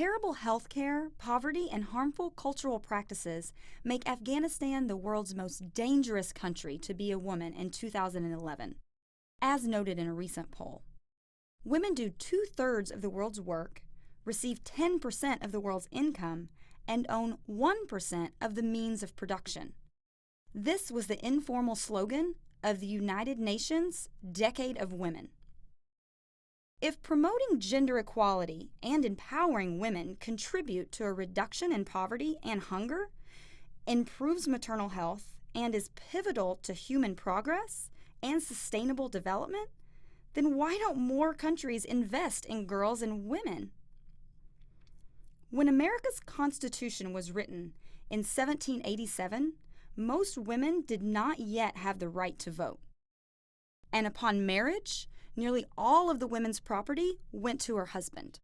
Terrible health care, poverty, and harmful cultural practices make Afghanistan the world's most dangerous country to be a woman in 2011, as noted in a recent poll. Women do 2/3 of the world's work, receive 10% of the world's income, and own 1% of the means of production. This was the informal slogan of the United Nations Decade of Women. If promoting gender equality and empowering women contribute to a reduction in poverty and hunger, improves maternal health, and is pivotal to human progress and sustainable development, then why don't more countries invest in girls and women? When America's Constitution was written in 1787, most women did not yet have the right to vote. And upon marriage, nearly all of the women's property went to her husband.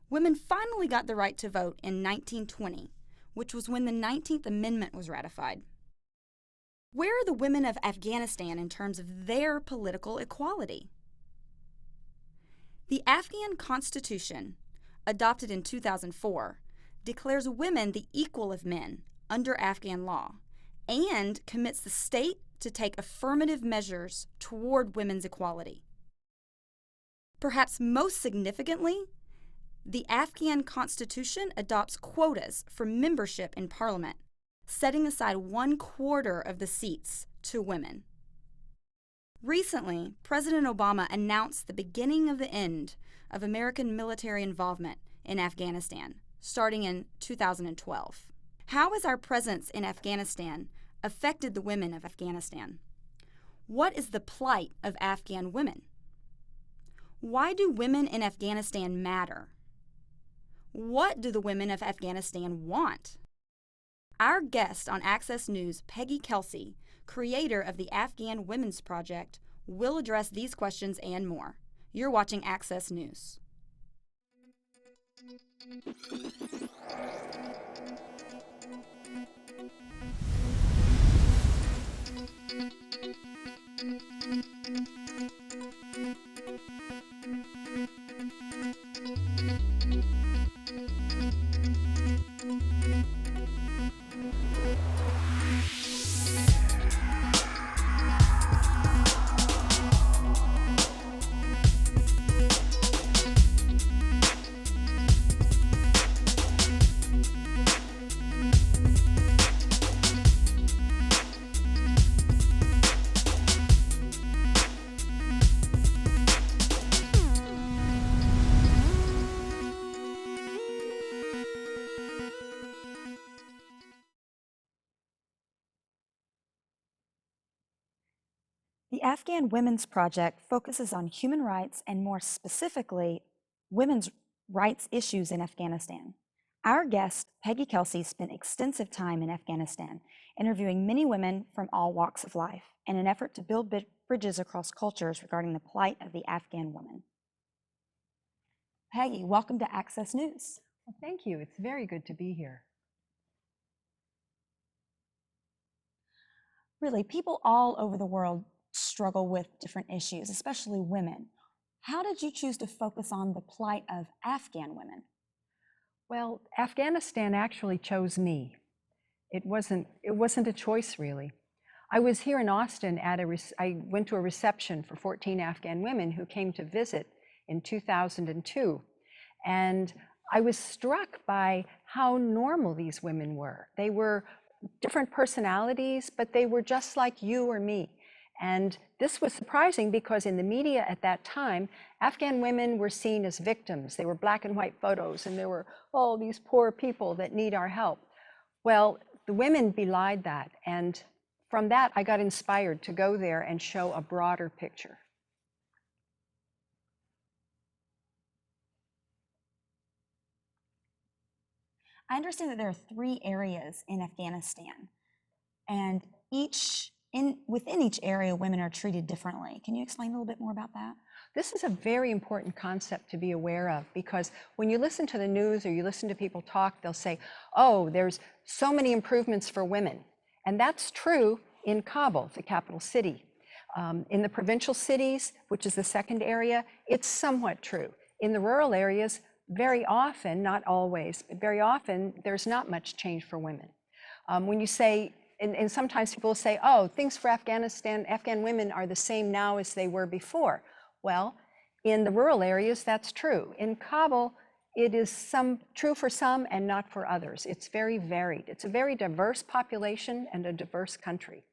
Women finally got the right to vote in 1920, which was when the 19th Amendment was ratified. Where are the women of Afghanistan in terms of their political equality? The Afghan Constitution, adopted in 2004, declares women the equal of men under Afghan law and commits the state to take affirmative measures toward women's equality. Perhaps most significantly, the Afghan Constitution adopts quotas for membership in parliament, setting aside 1/4 of the seats to women. Recently, President Obama announced the beginning of the end of American military involvement in Afghanistan, starting in 2012. How has our presence in Afghanistan affected the women of Afghanistan? What is the plight of Afghan women? Why do women in Afghanistan matter? What do the women of Afghanistan want? Our guest on Access News, Peggy Kelsey, creator of the Afghan Women's Project, will address these questions and more. You're watching Access News. The Afghan Women's Project focuses on human rights and more specifically, women's rights issues in Afghanistan. Our guest, Peggy Kelsey, spent extensive time in Afghanistan, interviewing many women from all walks of life in an effort to build bridges across cultures regarding the plight of the Afghan woman. Peggy, welcome to Access News. Well, thank you. It's very good to be here. Really, people all over the world struggle with different issues, especially women. How did you choose to focus on the plight of Afghan women? Well, Afghanistan actually chose me. It wasn't a choice, really. I was here in Austin I went to a reception for 14 Afghan women who came to visit in 2002. And I was struck by how normal these women were. They were different personalities, but they were just like you or me. And this was surprising because in the media at that time, Afghan women were seen as victims. They were black and white photos, and there were, oh, these poor people that need our help. Well, the women belied that. And from that, I got inspired to go there and show a broader picture. I understand that there are 3 areas in Afghanistan, and within each area, women are treated differently. Can you explain a little bit more about that? This is a very important concept to be aware of, because when you listen to the news or you listen to people talk, they'll say, oh, there's so many improvements for women. And that's true in Kabul, the capital city. In the provincial cities, which is the second area, it's somewhat true. In the rural areas, very often, not always, but very often, there's not much change for women. When you say, and sometimes people say, oh, things for Afghan women are the same now as they were before. Well, in the rural areas, that's true. In Kabul, it is true for some and not for others. It's very varied. It's a very diverse population and a diverse country.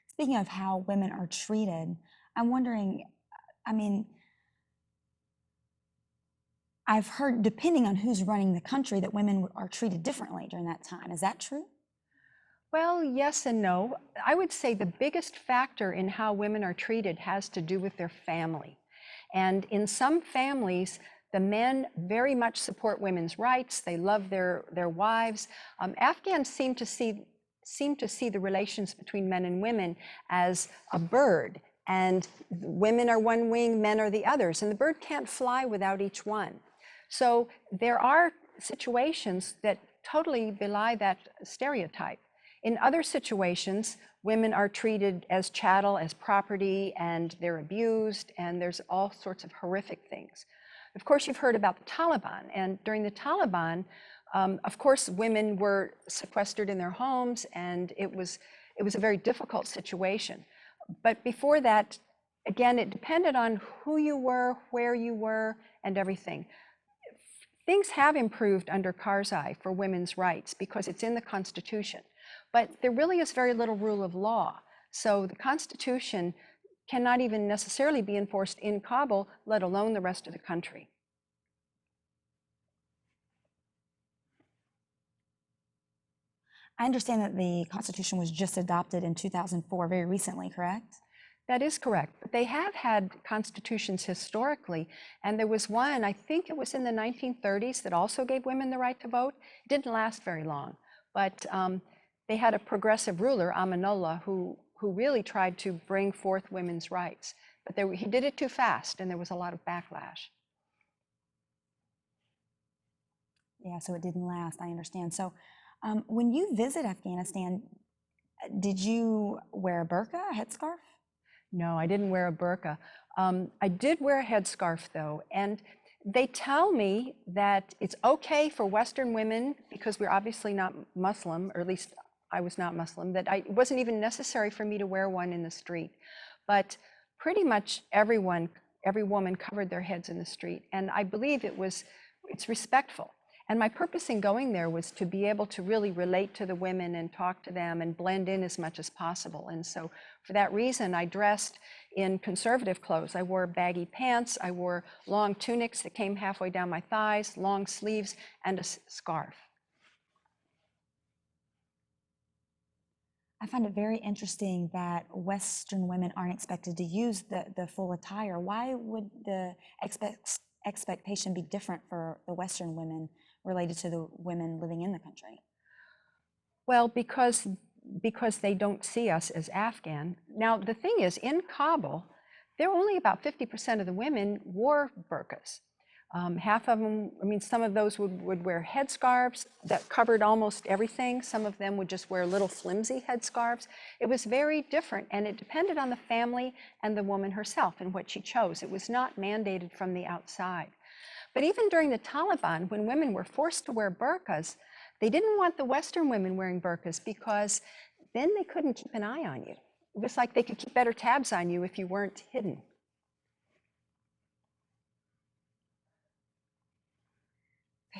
Speaking of how women are treated, I'm wondering, I mean, I've heard, depending on who's running the country, that women are treated differently during that time. Is that true? Well, yes and no. I would say the biggest factor in how women are treated has to do with their family. And in some families, the men very much support women's rights. They love their wives. Afghans seem to see the relations between men and women as a bird, and women are one wing, men are the others, and the bird can't fly without each one. So there are situations that totally belie that stereotype. In other situations, women are treated as chattel, as property, and they're abused, and there's all sorts of horrific things. Of course, you've heard about the Taliban, and during the Taliban, of course, women were sequestered in their homes, and it was a very difficult situation. But before that, again, it depended on who you were, where you were, and everything. Things have improved under Karzai for women's rights because it's in the Constitution, but there really is very little rule of law. So the Constitution cannot even necessarily be enforced in Kabul, let alone the rest of the country. I understand that the Constitution was just adopted in 2004, very recently, correct? That is correct. But they have had constitutions historically, and there was one, I think it was in the 1930s, that also gave women the right to vote. It didn't last very long, but they had a progressive ruler, Amanullah, who really tried to bring forth women's rights. But he did it too fast, and there was a lot of backlash. Yeah, so it didn't last, I understand. So when you visit Afghanistan, did you wear a burqa, a headscarf? No, I didn't wear a burqa. I did wear a headscarf though, and they tell me that it's okay for Western women, because we're obviously not Muslim, or at least I was not Muslim, that it wasn't even necessary for me to wear one in the street. But pretty much every woman covered their heads in the street, and I believe it's respectful. And my purpose in going there was to be able to really relate to the women and talk to them and blend in as much as possible. And so for that reason, I dressed in conservative clothes. I wore baggy pants, I wore long tunics that came halfway down my thighs, long sleeves, and a scarf. I find it very interesting that Western women aren't expected to use the full attire. Why would the expectation be different for the Western women related to the women living in the country? Well, because they don't see us as Afghan. Now, the thing is, in Kabul, there were only about 50% of the women wore burqas. Half of them, I mean, some of those would wear headscarves that covered almost everything. Some of them would just wear little flimsy headscarves. It was very different, and it depended on the family and the woman herself and what she chose. It was not mandated from the outside. But even during the Taliban, when women were forced to wear burqas, they didn't want the Western women wearing burqas because then they couldn't keep an eye on you. It was like they could keep better tabs on you if you weren't hidden.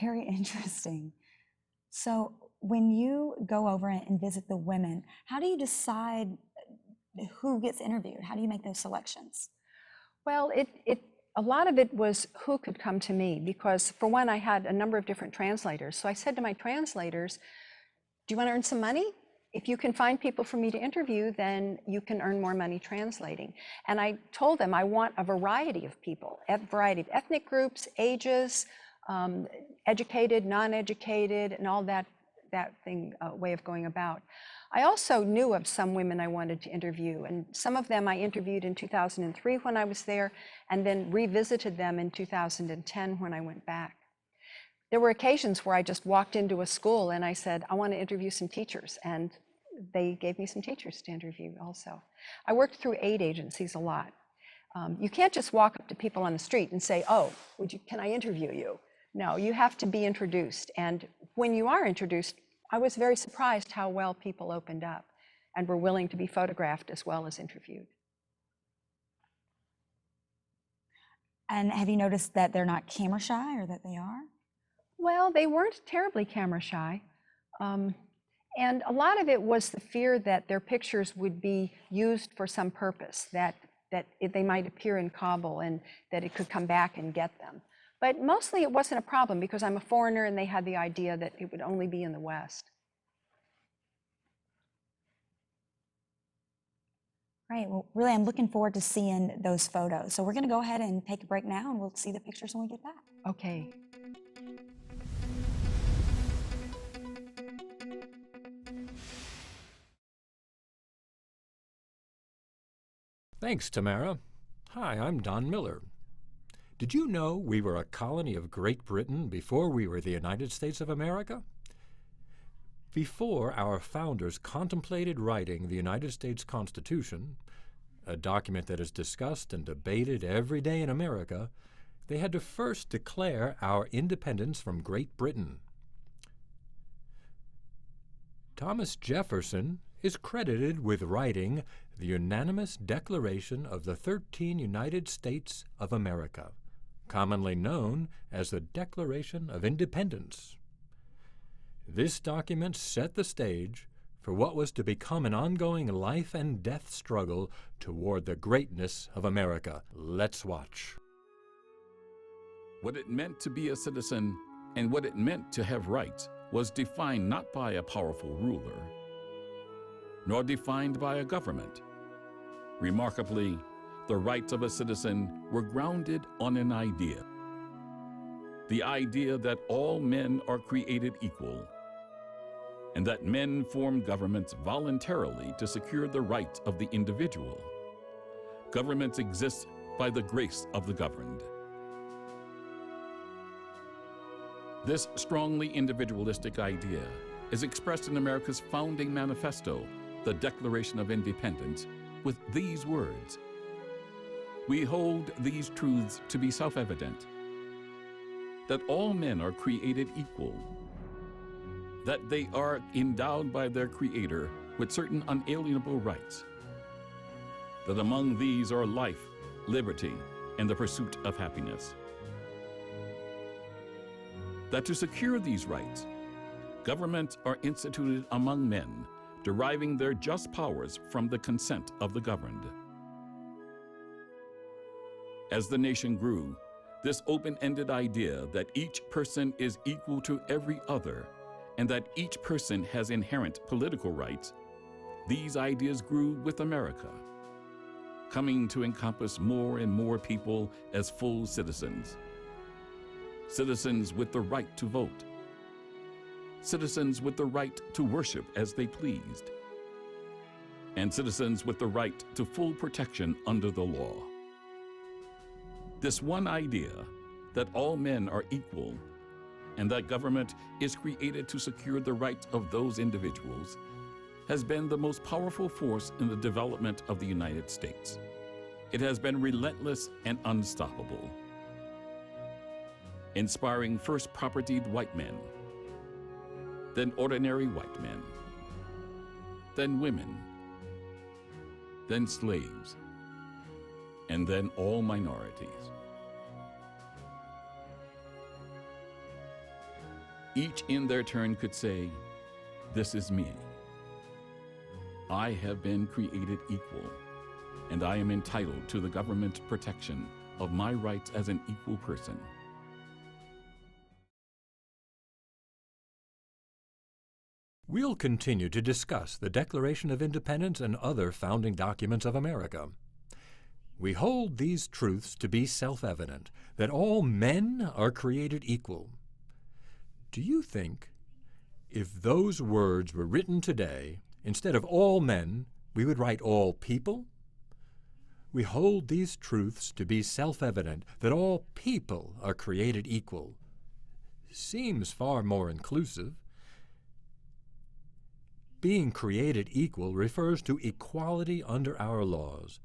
Very interesting. So when you go over and visit the women, how do you decide who gets interviewed? How do you make those selections? Well, a lot of it was who could come to me, because for one, I had a number of different translators. So I said to my translators, do you want to earn some money? If you can find people for me to interview, then you can earn more money translating. And I told them I want a variety of people, a variety of ethnic groups, ages, educated, non-educated, and all that way of going about. I also knew of some women I wanted to interview, and some of them I interviewed in 2003 when I was there, and then revisited them in 2010 when I went back. There were occasions where I just walked into a school and I said, I want to interview some teachers, and they gave me some teachers to interview also. I worked through aid agencies a lot. You can't just walk up to people on the street and say, oh, can I interview you? No, you have to be introduced. And when you are introduced, I was very surprised how well people opened up and were willing to be photographed as well as interviewed. And have you noticed that they're not camera shy, or that they are? Well, they weren't terribly camera shy. And a lot of it was the fear that their pictures would be used for some purpose, that they might appear in Kabul and that it could come back and get them. But mostly it wasn't a problem because I'm a foreigner and they had the idea that it would only be in the West. Right, well, really, I'm looking forward to seeing those photos. So we're gonna go ahead and take a break now, and we'll see the pictures when we get back. Okay. Thanks, Tamara. Hi, I'm Don Miller. Did you know we were a colony of Great Britain before we were the United States of America? Before our founders contemplated writing the United States Constitution, a document that is discussed and debated every day in America, they had to first declare our independence from Great Britain. Thomas Jefferson is credited with writing the unanimous Declaration of the 13 United States of America, commonly known as the Declaration of Independence. This document set the stage for what was to become an ongoing life and death struggle toward the greatness of America. Let's watch. What it meant to be a citizen and what it meant to have rights was defined not by a powerful ruler, nor defined by a government. Remarkably, the rights of a citizen were grounded on an idea. The idea that all men are created equal, and that men form governments voluntarily to secure the rights of the individual. Governments exist by the grace of the governed. This strongly individualistic idea is expressed in America's founding manifesto, the Declaration of Independence, with these words: "We hold these truths to be self-evident, that all men are created equal, that they are endowed by their Creator with certain unalienable rights, that among these are life, liberty, and the pursuit of happiness, that to secure these rights, governments are instituted among men, deriving their just powers from the consent of the governed." As the nation grew, this open-ended idea that each person is equal to every other and that each person has inherent political rights, these ideas grew with America, coming to encompass more and more people as full citizens. Citizens with the right to vote. Citizens with the right to worship as they pleased. And citizens with the right to full protection under the law. This one idea, that all men are equal and that government is created to secure the rights of those individuals, has been the most powerful force in the development of the United States. It has been relentless and unstoppable, inspiring first propertied white men, then ordinary white men, then women, then slaves, and then all minorities. Each in their turn could say, "This is me. I have been created equal, and I am entitled to the government protection of my rights as an equal person." We'll continue to discuss the Declaration of Independence and other founding documents of America. We hold these truths to be self-evident, that all men are created equal. Do you think if those words were written today, instead of all men, we would write all people? We hold these truths to be self-evident, that all people are created equal. Seems far more inclusive. Being created equal refers to equality under our laws.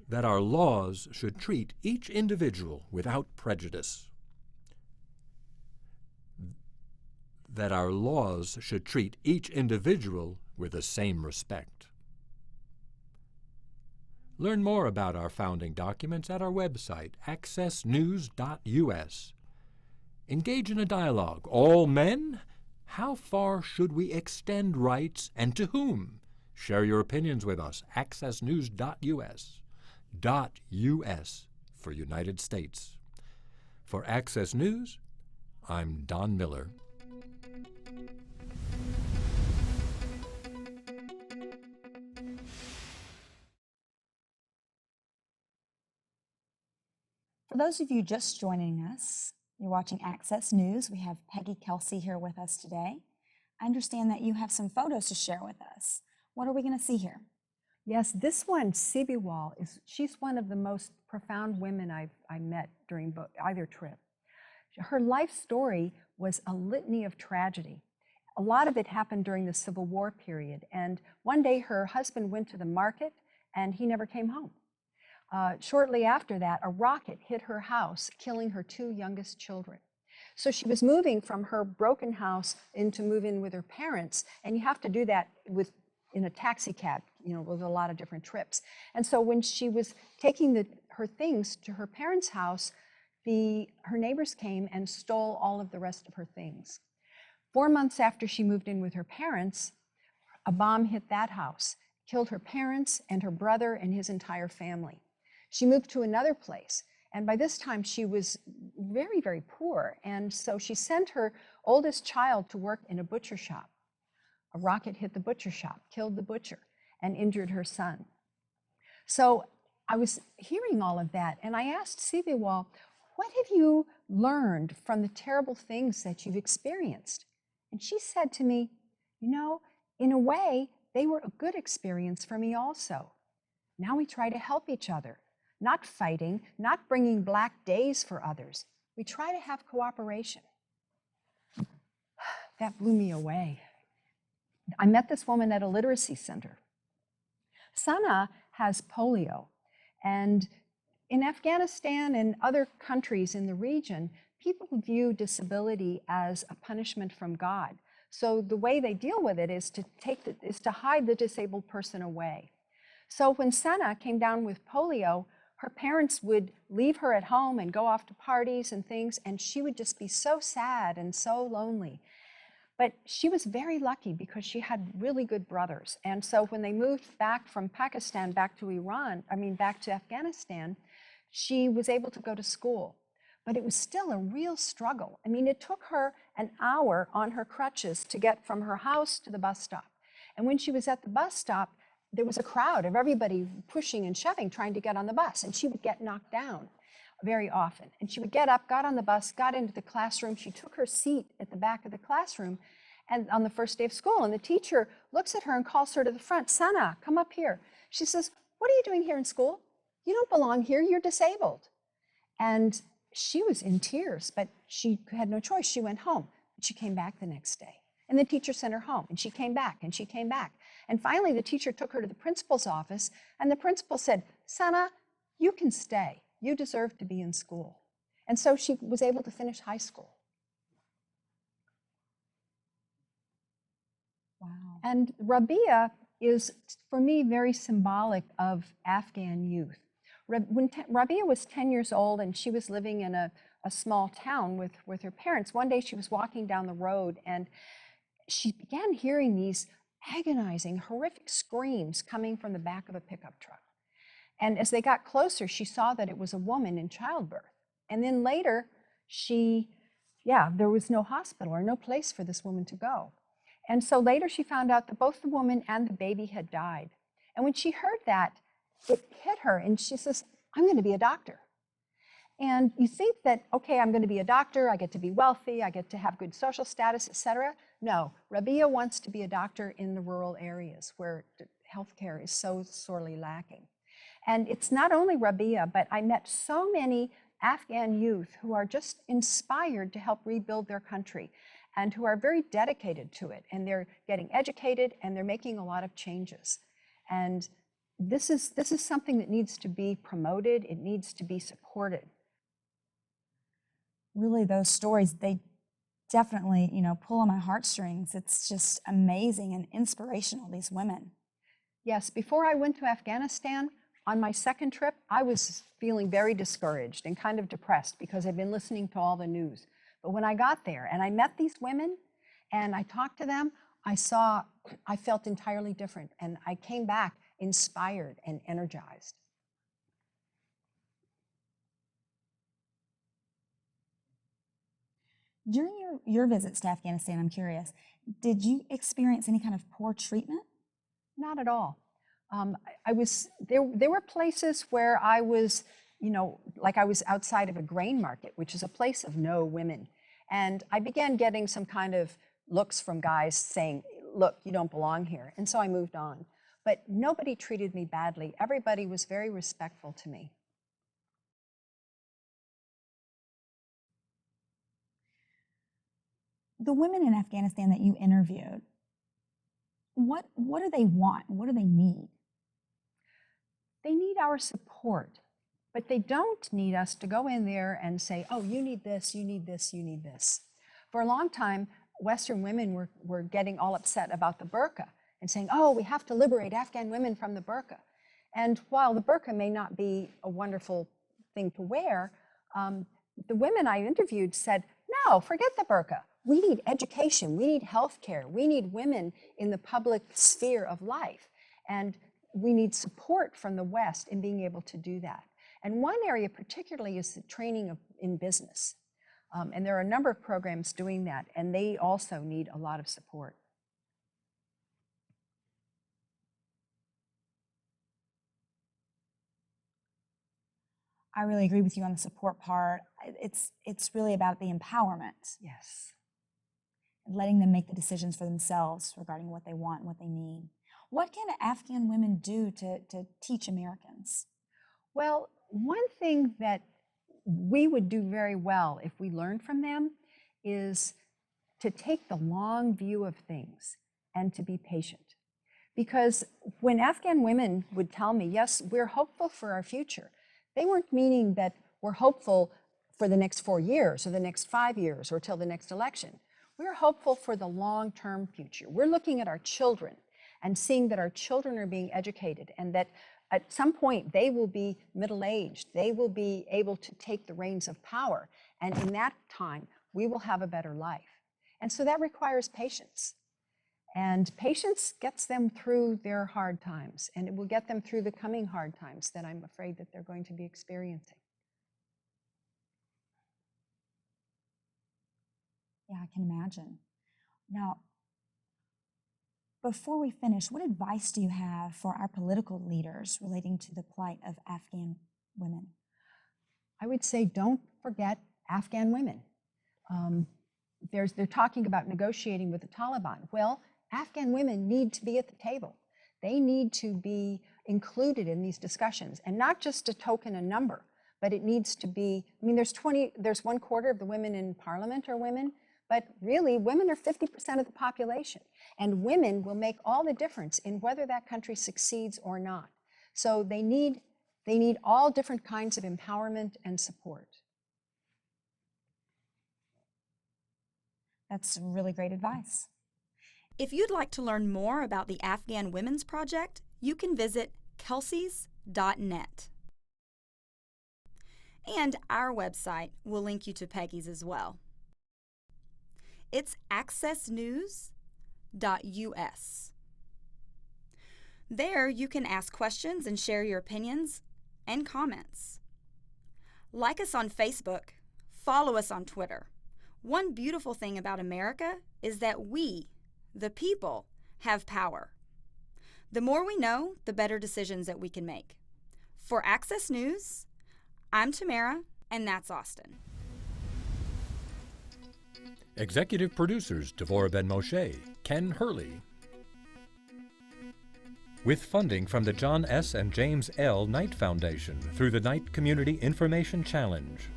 that our laws should treat each individual without prejudice. That our laws should treat each individual with the same respect. Learn more about our founding documents at our website, accessnews.us. Engage in a dialogue. All men? How far should we extend rights, and to whom? Share your opinions with us, accessnews.us. .us for United States. For Access News, I'm Don Miller. For those of you just joining us, you're watching Access News. We have Peggy Kelsey here with us today. I understand that you have some photos to share with us. What are we going to see here? Yes, this one, Sibi Wall, she's one of the most profound women I met during either trip. Her life story was a litany of tragedy. A lot of it happened during the Civil War period, and one day her husband went to the market and he never came home. Shortly after that, a rocket hit her house, killing her 2 youngest children. So she was moving from her broken house to move in with her parents, and you have to do that in a taxi cab, with a lot of different trips. And so when she was taking her things to her parents' house, her neighbors came and stole all of the rest of her things. 4 months after she moved in with her parents, a bomb hit that house, killed her parents and her brother and his entire family. She moved to another place, and by this time she was very, very poor, and so she sent her oldest child to work in a butcher shop. A rocket hit the butcher shop, killed the butcher, and injured her son. So I was hearing all of that, and I asked Sibi Wall, what have you learned from the terrible things that you've experienced? And she said to me, in a way, they were a good experience for me also. Now we try to help each other, not fighting, not bringing black days for others. We try to have cooperation. That blew me away. I met this woman at a literacy center. Sana has polio, and in Afghanistan and other countries in the region, people view disability as a punishment from God. So the way they deal with it is to hide the disabled person away. So when Sana came down with polio, her parents would leave her at home and go off to parties and things, and she would just be so sad and so lonely. But she was very lucky because she had really good brothers. And so when they moved back from Pakistan back to Afghanistan, she was able to go to school. But it was still a real struggle. It took her an hour on her crutches to get from her house to the bus stop. And when she was at the bus stop, there was a crowd of everybody pushing and shoving, trying to get on the bus, and she would get knocked down very often. And she would get up, got on the bus, got into the classroom. She took her seat at the back of the classroom and on the first day of school, and the teacher looks at her and calls her to the front. Sana, come up here. She says, what are you doing here in school? You don't belong here, you're disabled. And she was in tears, but she had no choice. She went home, but she came back the next day. And the teacher sent her home, and she came back, and she came back. And finally, the teacher took her to the principal's office, and the principal said, Sana, you can stay. You deserve to be in school. And so she was able to finish high school. Wow. And Rabia is, for me, very symbolic of Afghan youth. When Rabia was 10 years old and she was living in a small town with her parents, one day she was walking down the road and she began hearing these agonizing, horrific screams coming from the back of a pickup truck. And as they got closer, she saw that it was a woman in childbirth. And then later, there was no hospital or no place for this woman to go. And so later she found out that both the woman and the baby had died. And when she heard that, it hit her, and she says, I'm going to be a doctor. And you think that, okay, I'm going to be a doctor, I get to be wealthy, I get to have good social status, etc. No, Rabia wants to be a doctor in the rural areas where healthcare is so sorely lacking. And it's not only Rabia, but I met so many Afghan youth who are just inspired to help rebuild their country and who are very dedicated to it. And they're getting educated and they're making a lot of changes. And this is something that needs to be promoted. It needs to be supported. Really, those stories, they definitely, pull on my heartstrings. It's just amazing and inspirational, these women. Yes, before I went to Afghanistan, on my second trip, I was feeling very discouraged and kind of depressed because I'd been listening to all the news. But when I got there and I met these women and I talked to them, I felt entirely different, and I came back inspired and energized. During your visits to Afghanistan, I'm curious, did you experience any kind of poor treatment? Not at all. There were places where I was, like I was outside of a grain market, which is a place of no women. And I began getting some kind of looks from guys saying, look, you don't belong here. And so I moved on. But nobody treated me badly. Everybody was very respectful to me. The women in Afghanistan that you interviewed, what do they want? What do they need? They need our support, but they don't need us to go in there and say, oh, you need this, you need this, you need this. For a long time, Western women were getting all upset about the burqa and saying, oh, we have to liberate Afghan women from the burqa. And while the burqa may not be a wonderful thing to wear, the women I interviewed said, no, forget the burqa. We need education, we need healthcare, we need women in the public sphere of life. And we need support from the West in being able to do that. And one area particularly is the training in business. And there are a number of programs doing that, and they also need a lot of support. I really agree with you on the support part. It's really about the empowerment. Yes. Letting them make the decisions for themselves regarding what they want and what they need. What can Afghan women do to teach Americans? Well, one thing that we would do very well if we learned from them is to take the long view of things and to be patient. Because when Afghan women would tell me, yes, we're hopeful for our future, they weren't meaning that we're hopeful for the next 4 years or the next 5 years or till the next election. We're hopeful for the long-term future. We're looking at our children and seeing that our children are being educated and that at some point they will be middle-aged. They will be able to take the reins of power. And in that time, we will have a better life. And so that requires patience. And patience gets them through their hard times, and it will get them through the coming hard times that I'm afraid that they're going to be experiencing. Yeah, I can imagine. Now, before we finish, what advice do you have for our political leaders relating to the plight of Afghan women? I would say don't forget Afghan women. They're talking about negotiating with the Taliban. Well, Afghan women need to be at the table. They need to be included in these discussions, and not just a token, a number, but it needs to be, I mean, there's 1/4 of the women in parliament are women, but really women are 50% of the population, and women will make all the difference in whether that country succeeds or not. So they need all different kinds of empowerment and support. That's really great advice. If you'd like to learn more about the Afghan Women's Project, you can visit kelseys.net. And our website will link you to Peggy's as well. It's accessnews.us. There you can ask questions and share your opinions and comments. Like us on Facebook, follow us on Twitter. One beautiful thing about America is that we, the people, have power. The more we know, the better decisions that we can make. For Access News, I'm Tamara, and that's Austin. Executive producers Devorah Ben-Moshe, Ken Hurley. With funding from the John S. and James L. Knight Foundation through the Knight Community Information Challenge.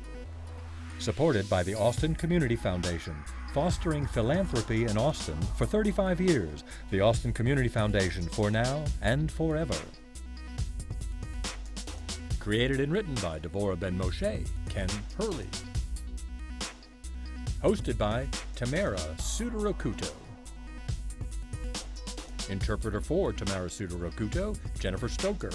Supported by the Austin Community Foundation, fostering philanthropy in Austin for 35 years. The Austin Community Foundation, for now and forever. Created and written by Devorah Ben-Moshe, Ken Hurley. Hosted by Tamara Suiter-Ocuto. Interpreter for Tamara Suiter-Ocuto, Jennifer Stoker.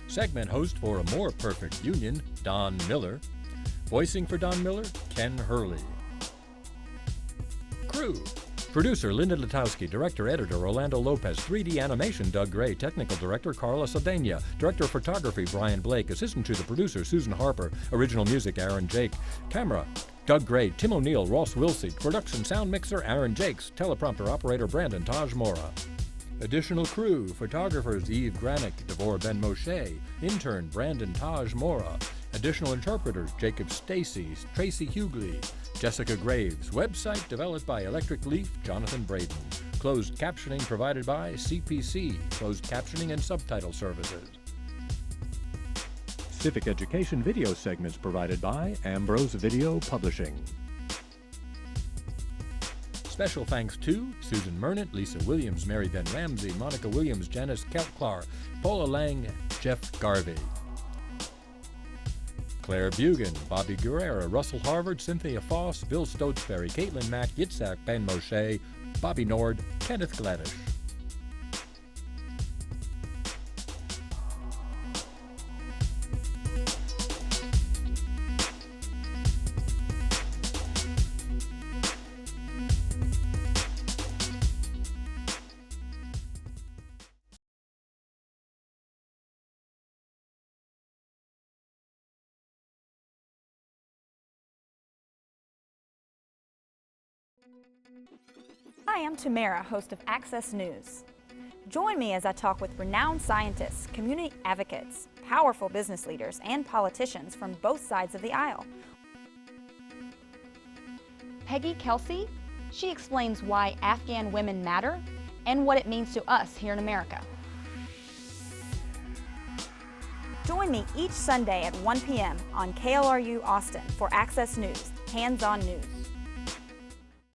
Segment host for A More Perfect Union, Don Miller. Voicing for Don Miller, Ken Hurley. Crew: producer Linda Latowski, director-editor Orlando Lopez, 3D animation Doug Gray, technical director Carla Saldana, director of photography Brian Blake, assistant to the producer Susan Harper, original music Aaron Jake, camera Doug Gray, Tim O'Neill, Ross Wilsey, production sound mixer Aaron Jakes, teleprompter operator Brandon Taj Mora. Additional crew: photographers Eve Granick, Devorah Ben-Moshe, intern Brandon Taj Mora. Additional interpreters Jacob Stacy, Tracy Hughley, Jessica Graves. Website developed by Electric Leaf, Jonathan Braden. Closed captioning provided by CPC, closed captioning and subtitle services. Civic education video segments provided by Ambrose Video Publishing. Special thanks to Susan Murnett, Lisa Williams, Mary Ben Ramsey, Monica Williams, Janice Kelklar, Paula Lang, Jeff Garvey. Claire Bugan, Bobby Guerrera, Russell Harvard, Cynthia Foss, Bill Stotesbury, Caitlin Mack, Yitzhak Ben-Moshe, Bobby Nord, Kenneth Gladish. Hi, I'm Tamara, host of Access News. Join me as I talk with renowned scientists, community advocates, powerful business leaders, and politicians from both sides of the aisle. Peggy Kelsey, she explains why Afghan women matter and what it means to us here in America. Join me each Sunday at 1 p.m. on KLRU Austin for Access News, hands-on news.